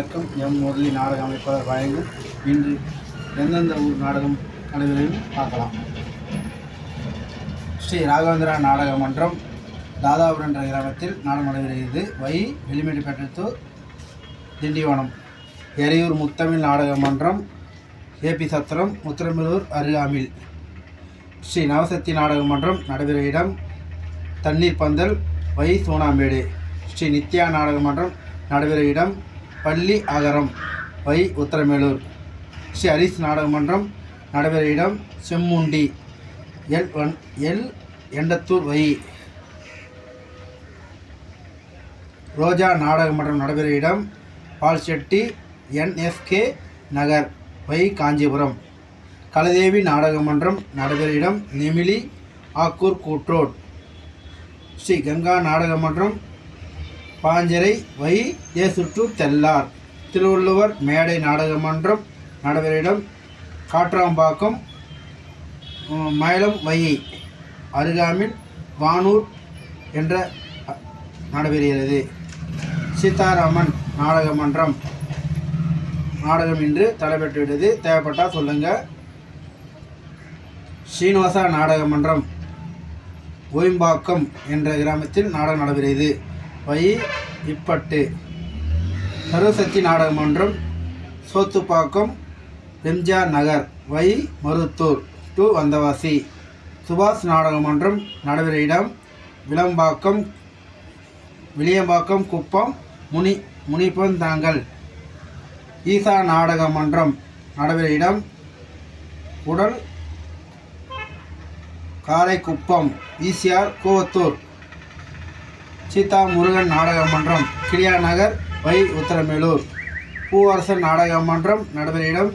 வணக்கம். முரளி நாடக அமைப்பாளர் வழங்கும் இன்று எந்தெந்த ஊர் நாடகம் நடைபெறும் பார்க்கலாம். ஸ்ரீ ராகவேந்திரா நாடக மன்றம் தாதாபுரம் என்ற கிராமத்தில் நாடகம் நடைபெறுகிறது. வெளிமேட்டுப்பேட்டத்தூர் திண்டிவனம். எறையூர் முத்தமிழ் நாடக மன்றம் ஏபி சத்திரம் முத்திரமேலூர் அருகாமில். ஸ்ரீ நவசக்தி நாடக மன்றம் நடைபெற இடம் தண்ணீர் பந்தல் சோனாம்பேடு. ஸ்ரீ நித்யா நாடக மன்றம் நடைபெற இடம் பள்ளி அகரம் உத்திரமேலூர். ஸ்ரீ ஹரிஸ் நாடக மன்றம் நடைபெற இடம் செம்முண்டி எல் எண்டத்தூர் ரோஜா நாடக மன்றம் நடைபெற இடம் பால்செட்டி NSK நகர் காஞ்சிபுரம். கலதேவி நாடக மன்றம் நடைபெற இடம் நெமிலி ஆக்கூர் கூட்ரோட். ஸ்ரீ கங்கா நாடக மன்றம் பாஞ்சரை தேசுற்றூர் தெல்லார். திருவள்ளுவர் மேடை நாடக மன்றம் நடைபெற இடம் காட்ராம்பாக்கம் மயிலம் அருகாமில் வானூர் என்ற நடைபெறுகிறது. சீதாராமன் நாடக மன்றம் நாடகம் இன்று தடைபெற்றுவிட்டது, தேவைப்பட்டால் சொல்லுங்கள். ஸ்ரீனிவாசா நாடக மன்றம் ஓயம்பாக்கம் என்ற கிராமத்தில் நாடகம் நடைபெறுகிறது. இப்பட்டு. சர்வசக்தி நாடக மன்றம் சோத்துப்பாக்கம் எம்ஜிஆர் நகர் மருத்தூர் டு வந்தவாசி. சுபாஷ் நாடக மன்றம் நடைபெற இடம் விளியம்பாக்கம் குப்பம் முனிப்பந்தாங்கல். ஈசா நாடக மன்றம் நடைபெற இடம் உடல் காரைக்குப்பம் ஈசிஆர் கூவத்தூர். சீதா முருகன் நாடக மன்றம் கிளியா நகர் உத்திரமேலூர். பூவரசன் நாடக மன்றம் நடைபெற இடம்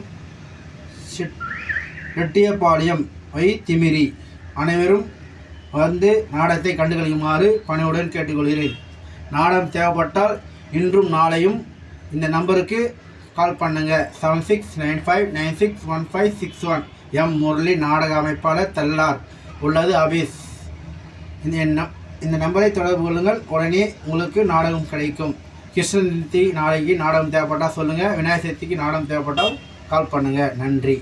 ரெட்டியபாளையம் திமிரி. அனைவரும் வந்து நாடகத்தை கண்டுகளிக்குமாறு பணியுடன் கேட்டுக்கொள்கிறேன். நாடகம் தேவைப்பட்டால் இன்றும் நாளையும் இந்த நம்பருக்கு கால் பண்ணுங்கள். 7695961561. முரளி நாடக அமைப்பாளர் தெல்லார் உள்ளது ஆபீஸ். இந்த நம்பரை தொடர்பு கொள்ளுங்கள். உடனே உங்களுக்கு நாடகம் கிடைக்கும். கிருஷ்ண ஜெயந்தி நாளைக்கு நாடகம் தேவைப்பட்டால் சொல்லுங்கள். விநாயகர் சதுர்த்திக்கு நாடகம் தேவைப்பட்டால் கால் பண்ணுங்கள். நன்றி.